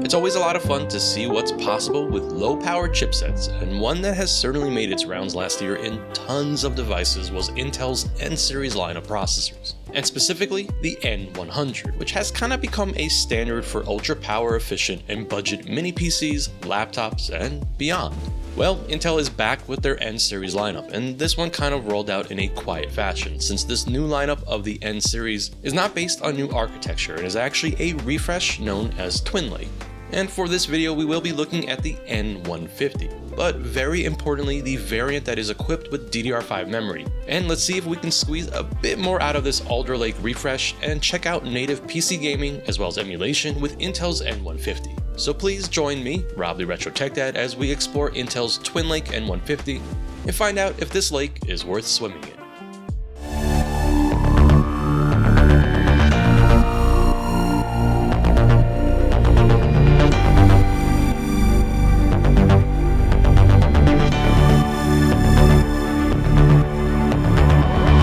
It's always a lot of fun to see what's possible with low-power chipsets, and one that has certainly made its rounds last year in tons of devices was Intel's N-series line of processors, and specifically the N100, which has kind of become a standard for ultra-power efficient and budget mini PCs, laptops, and beyond. Well, Intel is back with their N-series lineup, and this one kind of rolled out in a quiet fashion, since this new lineup of the N-series is not based on new architecture and is actually a refresh known as Twin Lake. And for this video, we will be looking at the N150, but very importantly, the variant that is equipped with DDR5 memory. And let's see if we can squeeze a bit more out of this Alder Lake refresh and check out native PC gaming as well as emulation with Intel's N150. So please join me, Rob the Retro Tech Dad, as we explore Intel's Twin Lake N150 and find out if this lake is worth swimming in.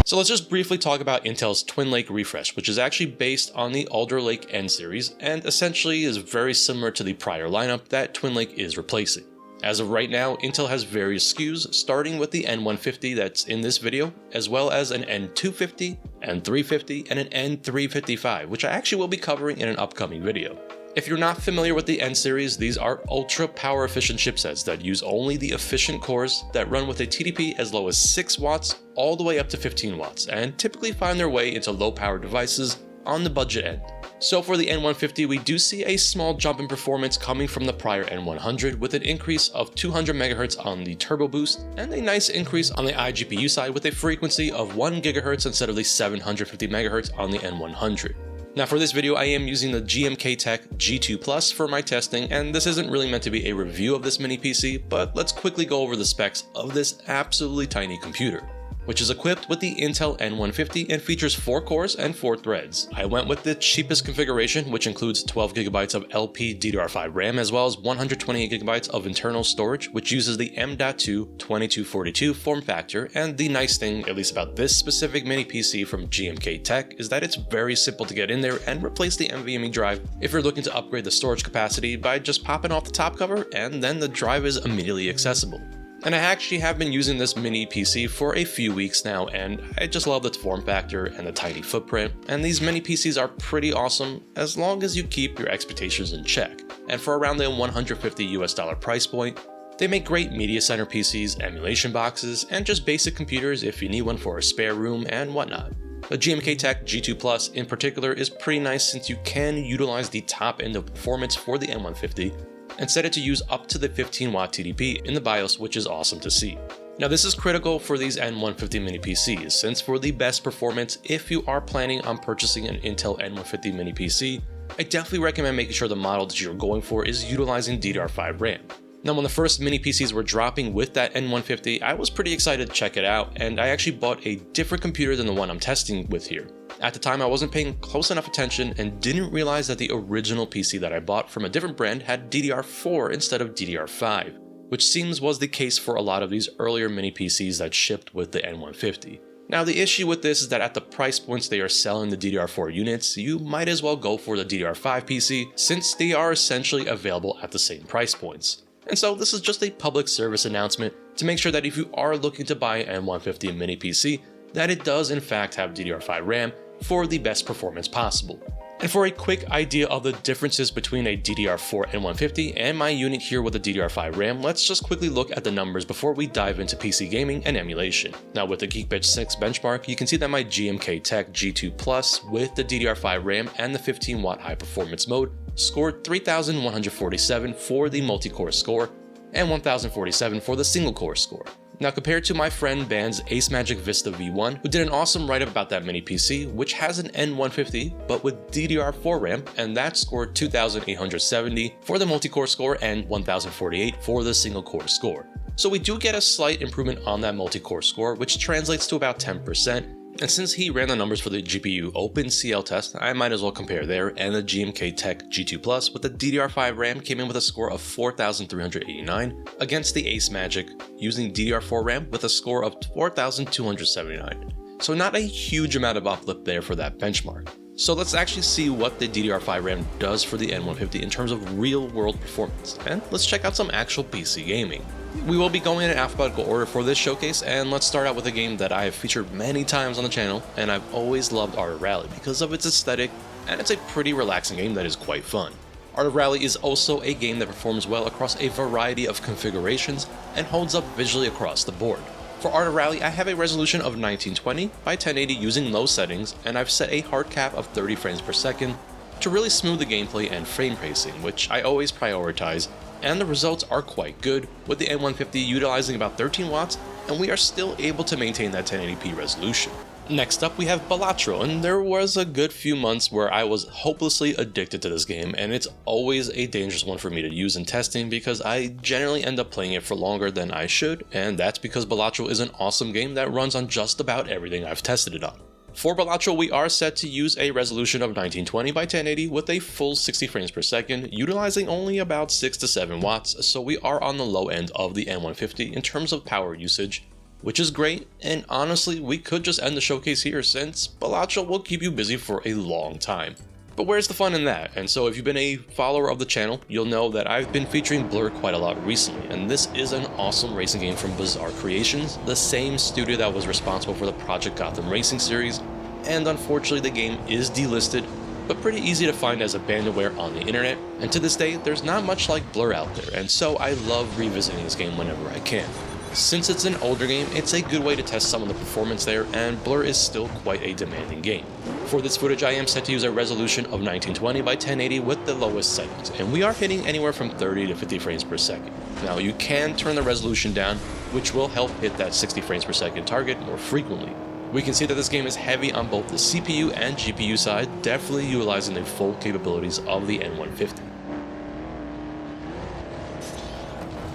So let's just briefly talk about Intel's Twin Lake refresh, which is actually based on the Alder Lake N series and essentially is very similar to the prior lineup that Twin Lake is replacing. As of right now, Intel has various SKUs, starting with the N150 that's in this video, as well as an N250, N350, and an N355, which I actually will be covering in an upcoming video. If you're not familiar with the N series, these are ultra power efficient chipsets that use only the efficient cores that run with a TDP as low as 6 watts all the way up to 15 watts and typically find their way into low power devices on the budget end. So for the N150, we do see a small jump in performance coming from the prior N100 with an increase of 200 MHz on the turbo boost and a nice increase on the iGPU side with a frequency of 1 GHz instead of the 750 MHz on the N100. Now for this video, I am using the GMKTec G2 Plus for my testing, and this isn't really meant to be a review of this mini PC, but let's quickly go over the specs of this absolutely tiny computer, which is equipped with the Intel N150 and features 4 cores and 4 threads. I went with the cheapest configuration, which includes 12GB of LPDDR5 RAM as well as 128GB of internal storage, which uses the M.2 2242 form factor. And the nice thing, at least about this specific mini PC from GMKTec, is that it's very simple to get in there and replace the NVMe drive if you're looking to upgrade the storage capacity by just popping off the top cover, and then the drive is immediately accessible. And I actually have been using this mini PC for a few weeks now, and I just love the form factor and the tiny footprint, and these mini PCs are pretty awesome as long as you keep your expectations in check. And for around the $150 price point, they make great media center PCs, emulation boxes, and just basic computers if you need one for a spare room and whatnot. The GMKTec G2 Plus in particular is pretty nice since you can utilize the top end of performance for the N150 and set it to use up to the 15-watt TDP in the BIOS, which is awesome to see. Now this is critical for these N150 mini PCs, since for the best performance, if you are planning on purchasing an Intel N150 mini PC, I definitely recommend making sure the model that you're going for is utilizing DDR5 RAM. Now when the first mini PCs were dropping with that N150, I was pretty excited to check it out, and I actually bought a different computer than the one I'm testing with here. At the time, I wasn't paying close enough attention and didn't realize that the original PC that I bought from a different brand had DDR4 instead of DDR5, which seems was the case for a lot of these earlier mini PCs that shipped with the N150. Now the issue with this is that at the price points they are selling the DDR4 units, you might as well go for the DDR5 PC since they are essentially available at the same price points. And so this is just a public service announcement to make sure that if you are looking to buy an N150 mini PC, that it does in fact have DDR5 RAM for the best performance possible. And for a quick idea of the differences between a DDR4 N150 and my unit here with a DDR5 RAM, let's just quickly look at the numbers before we dive into PC gaming and emulation. Now with the Geekbench 6 benchmark, you can see that my GMKTec G2 Plus with the DDR5 RAM and the 15-watt high performance mode scored 3,147 for the multi-core score and 1,047 for the single-core score. Now compared to my friend Band's Ace Magic Vista V1, who did an awesome write-up about that mini PC, which has an N150 but with DDR4 RAM, and that scored 2,870 for the multi-core score and 1,048 for the single-core score. So we do get a slight improvement on that multi-core score, which translates to about 10%. And since he ran the numbers for the GPU OpenCL test, I might as well compare there, and the GMKTec G2 Plus with the DDR5 RAM came in with a score of 4,389 against the Ace Magic using DDR4 RAM with a score of 4,279. So not a huge amount of uplift there for that benchmark. So let's actually see what the DDR5 RAM does for the N150 in terms of real-world performance, and let's check out some actual PC gaming. We will be going in alphabetical order for this showcase, and let's start out with a game that I have featured many times on the channel, and I've always loved Art of Rally because of its aesthetic, and it's a pretty relaxing game that is quite fun. Art of Rally is also a game that performs well across a variety of configurations and holds up visually across the board. For Art of Rally, I have a resolution of 1920 by 1080 using low settings, and I've set a hard cap of 30 frames per second to really smooth the gameplay and frame pacing, which I always prioritize, and the results are quite good, with the N150 utilizing about 13 watts, and we are still able to maintain that 1080p resolution. Next up, we have Balatro, and there was a good few months where I was hopelessly addicted to this game, and it's always a dangerous one for me to use in testing because I generally end up playing it for longer than I should, and that's because Balatro is an awesome game that runs on just about everything I've tested it on. For Balatro, we are set to use a resolution of 1920 by 1080 with a full 60 frames per second, utilizing only about 6 to 7 watts, so we are on the low end of the N150 in terms of power usage, which is great, and honestly, we could just end the showcase here since Balatro will keep you busy for a long time. But where's the fun in that? And so if you've been a follower of the channel, you'll know that I've been featuring Blur quite a lot recently, and this is an awesome racing game from Bizarre Creations, the same studio that was responsible for the Project Gotham Racing series, and unfortunately the game is delisted, but pretty easy to find as abandonware on the internet, and to this day, there's not much like Blur out there, and so I love revisiting this game whenever I can. Since it's an older game, it's a good way to test some of the performance there, and Blur is still quite a demanding game. For this footage, I am set to use a resolution of 1920 by 1080 with the lowest settings, and we are hitting anywhere from 30 to 50 frames per second. Now, you can turn the resolution down, which will help hit that 60 frames per second target more frequently. We can see that this game is heavy on both the CPU and GPU side, definitely utilizing the full capabilities of the N150.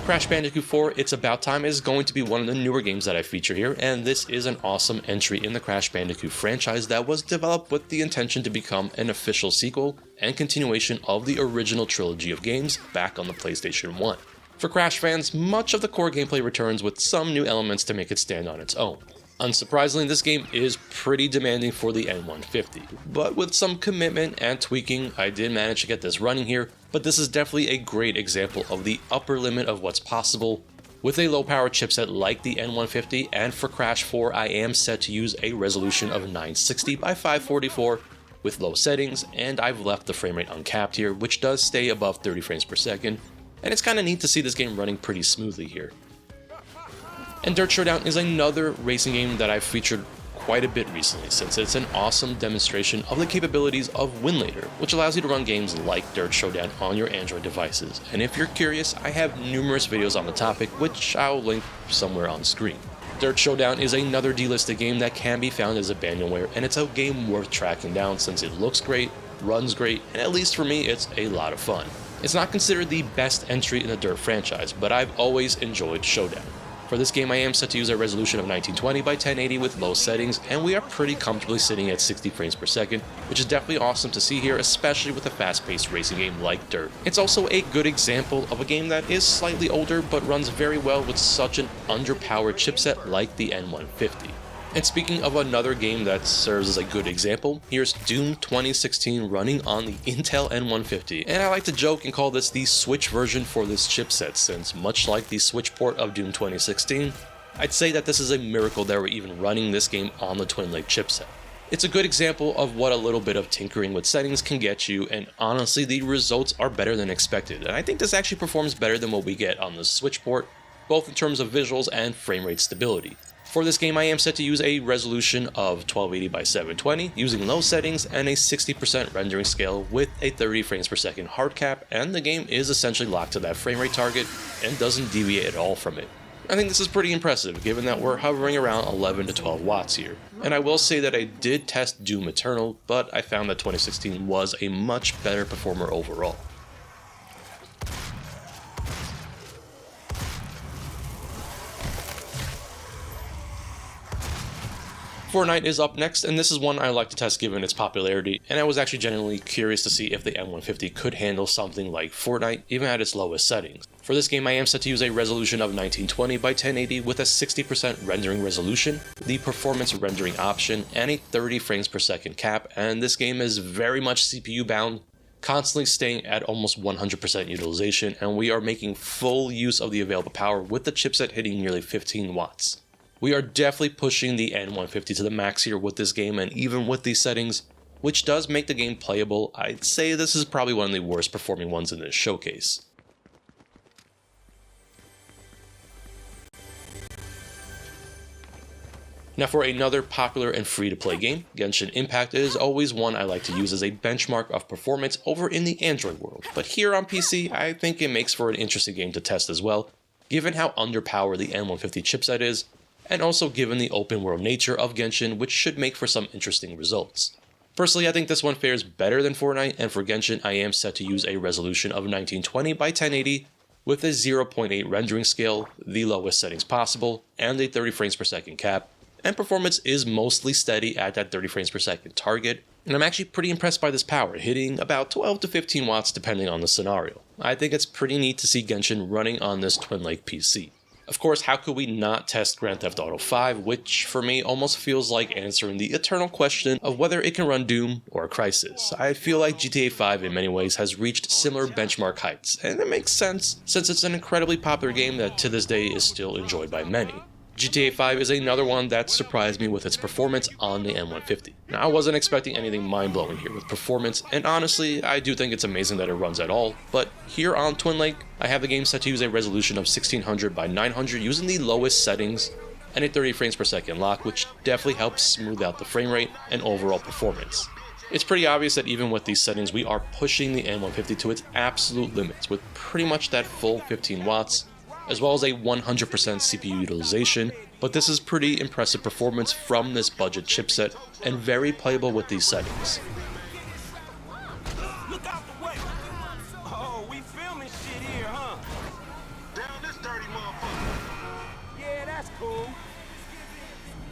Crash Bandicoot 4 It's About Time is going to be one of the newer games that I feature here, and this is an awesome entry in the Crash Bandicoot franchise that was developed with the intention to become an official sequel and continuation of the original trilogy of games back on the PlayStation 1. For Crash fans, much of the core gameplay returns with some new elements to make it stand on its own. Unsurprisingly, this game is pretty demanding for the N150, but with some commitment and tweaking, I did manage to get this running here, but this is definitely a great example of the upper limit of what's possible with a low-power chipset like the N150, and for Crash 4, I am set to use a resolution of 960 by 544 with low settings, and I've left the frame rate uncapped here, which does stay above 30 frames per second, and it's kinda neat to see this game running pretty smoothly here. And Dirt Showdown is another racing game that I've featured quite a bit recently, since it's an awesome demonstration of the capabilities of Winlator, which allows you to run games like Dirt Showdown on your Android devices. And if you're curious, I have numerous videos on the topic, which I'll link somewhere on screen. Dirt Showdown is another delisted game that can be found as abandonware, and it's a game worth tracking down since it looks great, runs great, and at least for me, it's a lot of fun. It's not considered the best entry in the Dirt franchise, but I've always enjoyed Showdown. For this game, I am set to use a resolution of 1920 by 1080 with low settings, and we are pretty comfortably sitting at 60 frames per second, which is definitely awesome to see here, especially with a fast-paced racing game like Dirt. It's also a good example of a game that is slightly older, but runs very well with such an underpowered chipset like the N150. And speaking of another game that serves as a good example, here's Doom 2016 running on the Intel N150, and I like to joke and call this the Switch version for this chipset, since much like the Switch port of Doom 2016, I'd say that this is a miracle that we're even running this game on the Twin Lake chipset. It's a good example of what a little bit of tinkering with settings can get you, and honestly the results are better than expected, and I think this actually performs better than what we get on the Switch port, both in terms of visuals and frame rate stability. For this game, I am set to use a resolution of 1280 by 720 using low settings and a 60% rendering scale with a 30 frames per second hard cap, and the game is essentially locked to that frame rate target and doesn't deviate at all from it. I think this is pretty impressive given that we're hovering around 11 to 12 watts here. And I will say that I did test Doom Eternal, but I found that 2016 was a much better performer overall. Fortnite is up next, and this is one I like to test given its popularity, and I was actually genuinely curious to see if the N150 could handle something like Fortnite, even at its lowest settings. For this game, I am set to use a resolution of 1920 by 1080 with a 60% rendering resolution, the performance rendering option, and a 30 frames per second cap, and this game is very much CPU bound, constantly staying at almost 100% utilization, and we are making full use of the available power with the chipset hitting nearly 15 watts. We are definitely pushing the N150 to the max here with this game, and even with these settings, which does make the game playable, I'd say this is probably one of the worst performing ones in this showcase. Now for another popular and free-to-play game, Genshin Impact is always one I like to use as a benchmark of performance over in the Android world, but here on PC, I think it makes for an interesting game to test as well, given how underpowered the N150 chipset is, and also given the open world nature of Genshin, which should make for some interesting results. Personally, I think this one fares better than Fortnite, and for Genshin I am set to use a resolution of 1920 by 1080 with a 0.8 rendering scale, the lowest settings possible, and a 30 frames per second cap, and performance is mostly steady at that 30 frames per second target, and I'm actually pretty impressed by this power, hitting about 12 to 15 watts depending on the scenario. I think it's pretty neat to see Genshin running on this Twin Lake PC. Of course, how could we not test Grand Theft Auto 5, which for me almost feels like answering the eternal question of whether it can run Doom or Crysis. I feel like GTA 5 in many ways has reached similar benchmark heights, and it makes sense since it's an incredibly popular game that to this day is still enjoyed by many. GTA 5 is another one that surprised me with its performance on the N150. Now, I wasn't expecting anything mind-blowing here with performance, and honestly, I do think it's amazing that it runs at all, but here on Twin Lake, I have the game set to use a resolution of 1600 by 900 using the lowest settings, and a 30 frames per second lock, which definitely helps smooth out the frame rate and overall performance. It's pretty obvious that even with these settings, we are pushing the N150 to its absolute limits with pretty much that full 15 watts, as well as a 100% CPU utilization, but this is pretty impressive performance from this budget chipset and very playable with these settings. Look out the way! Oh, we filming shit here, huh? Down this dirty motherfucker. Yeah, that's cool.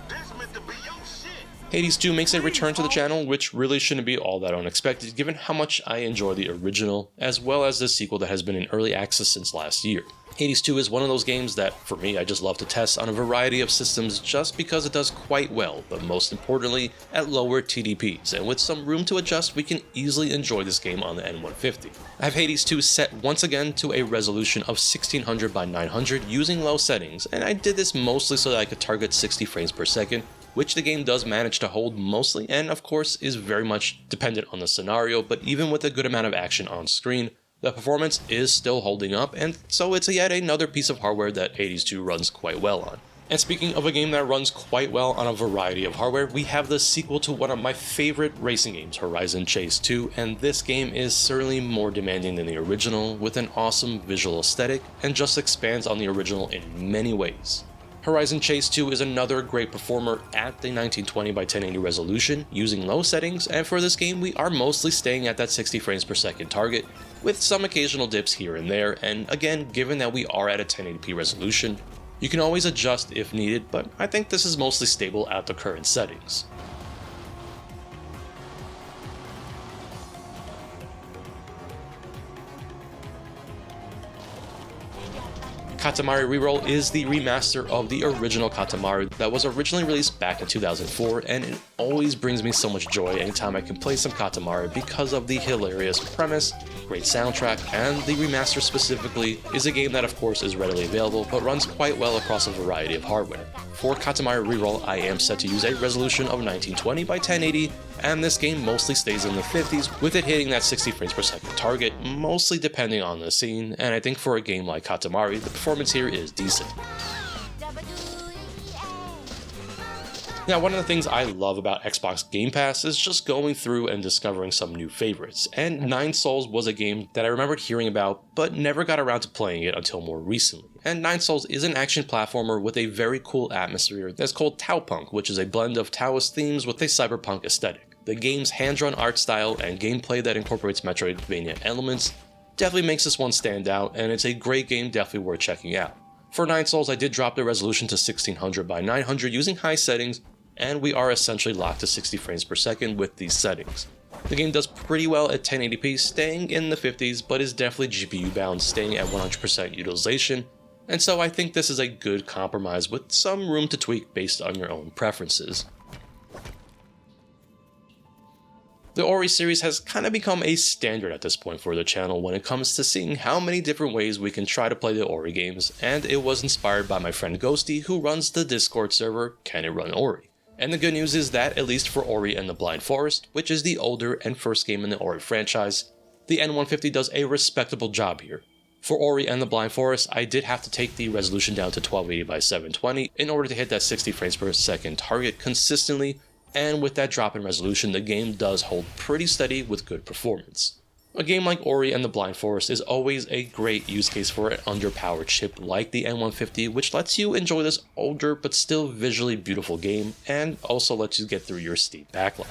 This meant to be your shit. Hades 2 makes a return to the channel, which really shouldn't be all that unexpected given how much I enjoy the original, as well as the sequel that has been in early access since last year. Hades 2 is one of those games that, for me, I just love to test on a variety of systems just because it does quite well, but most importantly, at lower TDPs, and with some room to adjust, we can easily enjoy this game on the N150. I have Hades 2 set once again to a resolution of 1600 by 900 using low settings, and I did this mostly so that I could target 60 frames per second, which the game does manage to hold mostly, and of course is very much dependent on the scenario, but even with a good amount of action on screen, the performance is still holding up, and so it's yet another piece of hardware that Hades 2 runs quite well on. And speaking of a game that runs quite well on a variety of hardware, we have the sequel to one of my favorite racing games, Horizon Chase 2, and this game is certainly more demanding than the original, with an awesome visual aesthetic, and just expands on the original in many ways. Horizon Chase 2 is another great performer at the 1920 by 1080 resolution using low settings, and for this game we are mostly staying at that 60 frames per second target, with some occasional dips here and there, and again, given that we are at a 1080p resolution, you can always adjust if needed, but I think this is mostly stable at the current settings. Katamari Reroll is the remaster of the original Katamari that was originally released back in 2004, and it always brings me so much joy anytime I can play some Katamari because of the hilarious premise, great soundtrack, and the remaster specifically is a game that of course is readily available but runs quite well across a variety of hardware. For Katamari Reroll, I am set to use a resolution of 1920 by 1080, and this game mostly stays in the 50s, with it hitting that 60 frames per second target, mostly depending on the scene, and I think for a game like Katamari, the performance here is decent. Now, one of the things I love about Xbox Game Pass is just going through and discovering some new favorites, and Nine Souls was a game that I remembered hearing about, but never got around to playing it until more recently. And Nine Souls is an action platformer with a very cool atmosphere that's called Taopunk, which is a blend of Taoist themes with a cyberpunk aesthetic. The game's hand-drawn art style and gameplay that incorporates Metroidvania elements definitely makes this one stand out, and it's a great game definitely worth checking out. For Nine Souls, I did drop the resolution to 1600 by 900 using high settings, and we are essentially locked to 60 frames per second with these settings. The game does pretty well at 1080p, staying in the 50s, but is definitely GPU bound, staying at 100% utilization, and so I think this is a good compromise with some room to tweak based on your own preferences. The Ori series has kind of become a standard at this point for the channel when it comes to seeing how many different ways we can try to play the Ori games, and it was inspired by my friend Ghosty, who runs the Discord server Can It Run Ori. And the good news is that, at least for Ori and the Blind Forest, which is the older and first game in the Ori franchise, the N150 does a respectable job here. For Ori and the Blind Forest, I did have to take the resolution down to 1280 by 720 in order to hit that 60 frames per second target consistently, and with that drop in resolution, the game does hold pretty steady with good performance. A game like Ori and the Blind Forest is always a great use case for an underpowered chip like the N150, which lets you enjoy this older but still visually beautiful game, and also lets you get through your steep backlog.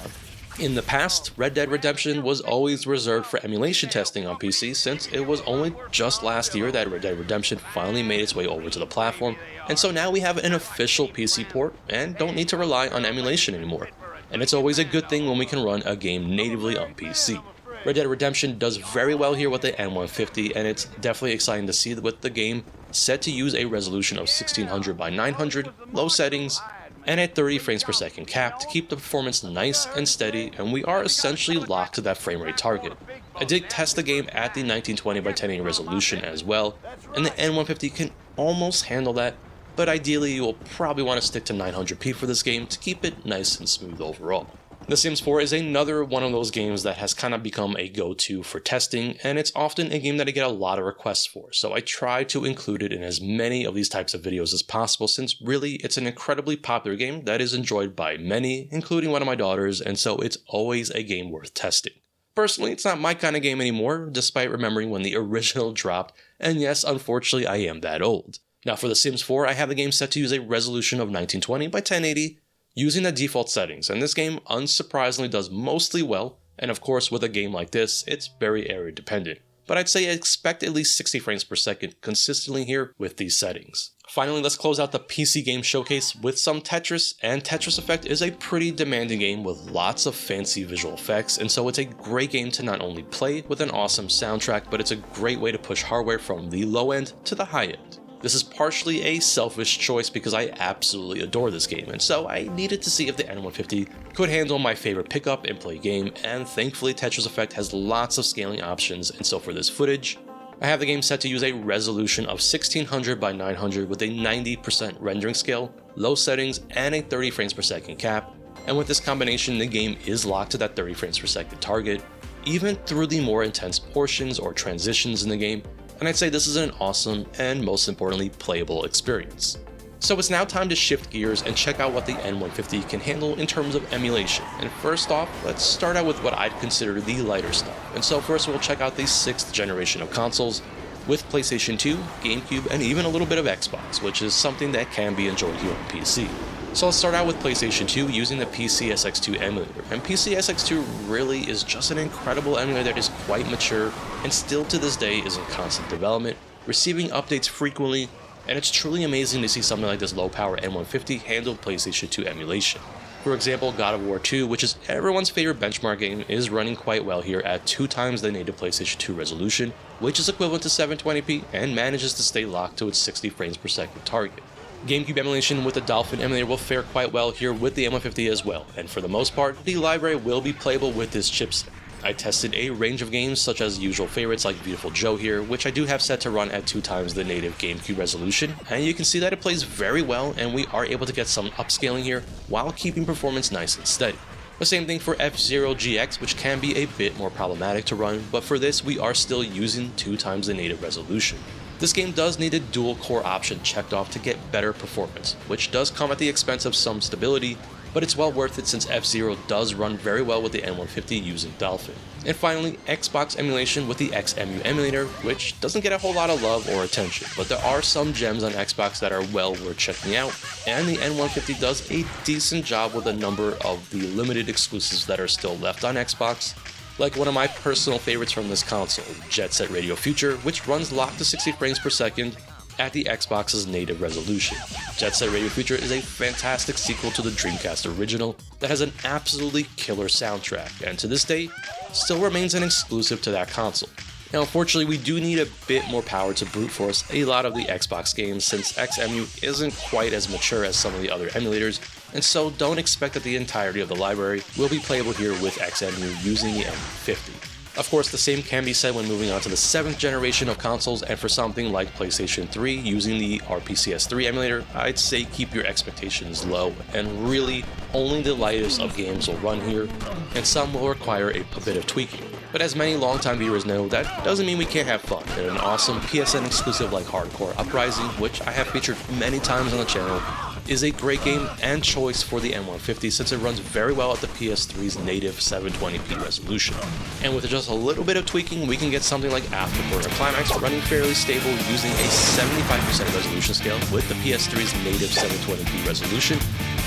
In the past, Red Dead Redemption was always reserved for emulation testing on PC, since it was only just last year that Red Dead Redemption finally made its way over to the platform, and so now we have an official PC port and don't need to rely on emulation anymore. And it's always a good thing when we can run a game natively on PC. Red Dead Redemption does very well here with the N150, and it's definitely exciting to see with the game set to use a resolution of 1600 by 900, low settings, and at 30 frames per second cap to keep the performance nice and steady, and we are essentially locked to that frame rate target. I did test the game at the 1920 by 1080 resolution as well, and the N150 can almost handle that, but ideally you will probably want to stick to 900p for this game to keep it nice and smooth overall. The Sims 4 is another one of those games that has kind of become a go-to for testing, and it's often a game that I get a lot of requests for, so I try to include it in as many of these types of videos as possible, since really it's an incredibly popular game that is enjoyed by many, including one of my daughters, and so it's always a game worth testing. Personally, it's not my kind of game anymore, despite remembering when the original dropped, and yes, unfortunately I am that old. Now for The Sims 4, I have the game set to use a resolution of 1920 by 1080, using the default settings, and this game unsurprisingly does mostly well, and of course with a game like this, it's very area dependent. But I'd say expect at least 60 frames per second consistently here with these settings. Finally, let's close out the PC game showcase with some Tetris, and Tetris Effect is a pretty demanding game with lots of fancy visual effects, and so it's a great game to not only play with an awesome soundtrack, but it's a great way to push hardware from the low end to the high end. This is partially a selfish choice because I absolutely adore this game, and so I needed to see if the N150 could handle my favorite pickup and play game, and thankfully Tetris Effect has lots of scaling options, and so for this footage, I have the game set to use a resolution of 1600 by 900 with a 90% rendering scale, low settings, and a 30 frames per second cap, and with this combination the game is locked to that 30 frames per second target, even through the more intense portions or transitions in the game, and I'd say this is an awesome and most importantly playable experience. So it's now time to shift gears and check out what the N150 can handle in terms of emulation, and first off, let's start out with what I'd consider the lighter stuff, and so first we'll check out the 6th generation of consoles, with PlayStation 2, Gamecube, and even a little bit of Xbox, which is something that can be enjoyed here on PC. So let's start out with PlayStation 2 using the PCSX2 emulator, and PCSX2 really is just an incredible emulator that is quite mature and still to this day is in constant development, receiving updates frequently, and it's truly amazing to see something like this low power N150 handle PlayStation 2 emulation. For example, God of War 2, which is everyone's favorite benchmark game, is running quite well here at 2 times the native PlayStation 2 resolution, which is equivalent to 720p and manages to stay locked to its 60 frames per second target. Gamecube emulation with the Dolphin emulator will fare quite well here with the N150 as well, and for the most part, the library will be playable with this chipset. I tested a range of games such as usual favorites like Beautiful Joe here, which I do have set to run at 2 times the native GameCube resolution, and you can see that it plays very well and we are able to get some upscaling here while keeping performance nice and steady. The same thing for F-Zero GX, which can be a bit more problematic to run, but for this we are still using 2 times the native resolution. This game does need a dual core option checked off to get better performance, which does come at the expense of some stability, but it's well worth it since F-Zero does run very well with the N150 using Dolphin. And finally, Xbox emulation with the XEMU emulator, which doesn't get a whole lot of love or attention, but there are some gems on Xbox that are well worth checking out, and the N150 does a decent job with a number of the limited exclusives that are still left on Xbox, like one of my personal favorites from this console, Jet Set Radio Future, which runs locked to 60 frames per second, at the Xbox's native resolution. Jet Set Radio Future is a fantastic sequel to the Dreamcast original that has an absolutely killer soundtrack, and to this day, still remains an exclusive to that console. Now unfortunately, we do need a bit more power to brute force a lot of the Xbox games since XEMU isn't quite as mature as some of the other emulators, and so don't expect that the entirety of the library will be playable here with XEMU using the N150. Of course, the same can be said when moving on to the 7th generation of consoles, and for something like PlayStation 3 using the RPCS3 emulator, I'd say keep your expectations low, and really only the lightest of games will run here, and some will require a bit of tweaking. But as many longtime viewers know, that doesn't mean we can't have fun, and an awesome PSN exclusive like Hardcore Uprising, which I have featured many times on the channel, is a great game and choice for the N150 since it runs very well at the PS3's native 720p resolution. And with just a little bit of tweaking, we can get something like Afterburner Climax running fairly stable using a 75% resolution scale with the PS3's native 720p resolution,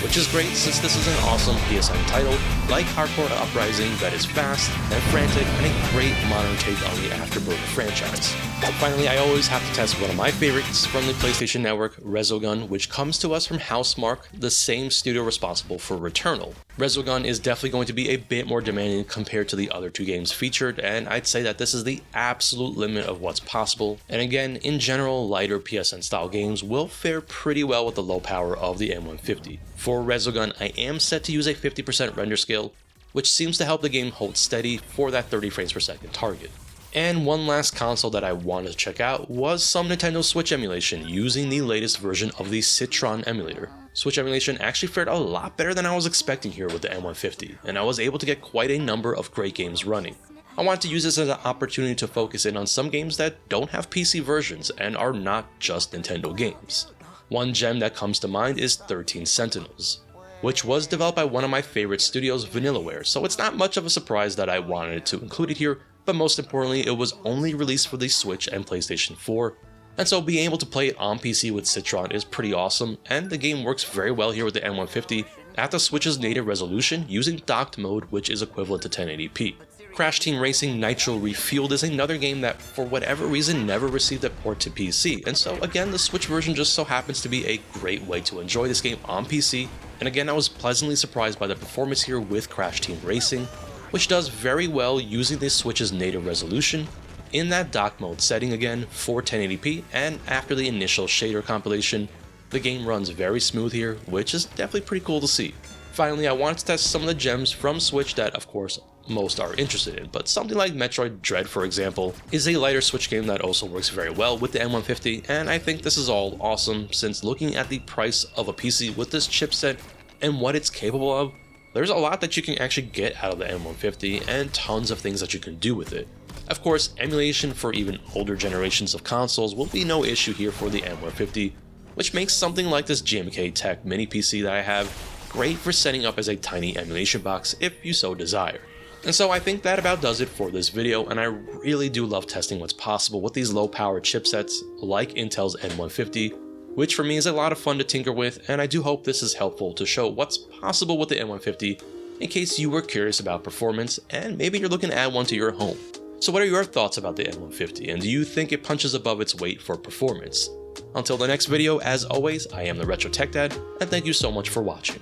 which is great since this is an awesome PSN title like Hardcore Uprising that is fast and frantic and a great modern take on the Afterburner franchise. And finally, I always have to test one of my favorites from the PlayStation Network, Resogun, which comes to us from Housemarque, the same studio responsible for Returnal. Resogun is definitely going to be a bit more demanding compared to the other two games featured, and I'd say that this is the absolute limit of what's possible. And again, in general, lighter PSN style games will fare pretty well with the low power of the N150. For Resogun, I am set to use a 50% render scale, which seems to help the game hold steady for that 30 frames per second target. And one last console that I wanted to check out was some Nintendo Switch emulation using the latest version of the Citron emulator. Switch emulation actually fared a lot better than I was expecting here with the N150, and I was able to get quite a number of great games running. I wanted to use this as an opportunity to focus in on some games that don't have PC versions and are not just Nintendo games. One gem that comes to mind is 13 Sentinels, which was developed by one of my favorite studios, Vanillaware, so it's not much of a surprise that I wanted to include it here, but most importantly, it was only released for the Switch and PlayStation 4, and so being able to play it on PC with Citron is pretty awesome, and the game works very well here with the N150 at the Switch's native resolution using docked mode, which is equivalent to 1080p. Crash Team Racing Nitro Refueled is another game that for whatever reason never received a port to PC, and so again the Switch version just so happens to be a great way to enjoy this game on PC, and again I was pleasantly surprised by the performance here with Crash Team Racing, which does very well using the Switch's native resolution in that dock mode setting again for 1080p, and after the initial shader compilation, the game runs very smooth here, which is definitely pretty cool to see. Finally, I wanted to test some of the gems from Switch that of course most are interested in, but something like Metroid Dread, for example, is a lighter Switch game that also works very well with the N150, and I think this is all awesome since looking at the price of a PC with this chipset and what it's capable of, there's a lot that you can actually get out of the N150 and tons of things that you can do with it. Of course, emulation for even older generations of consoles will be no issue here for the N150, which makes something like this GMKTec mini PC that I have great for setting up as a tiny emulation box if you so desire. And so I think that about does it for this video, and I really do love testing what's possible with these low power chipsets like Intel's N150, which for me is a lot of fun to tinker with, and I do hope this is helpful to show what's possible with the N150 in case you were curious about performance and maybe you're looking to add one to your home. So what are your thoughts about the N150, and do you think it punches above its weight for performance? Until the next video, as always, I am the Retro Tech Dad, and thank you so much for watching.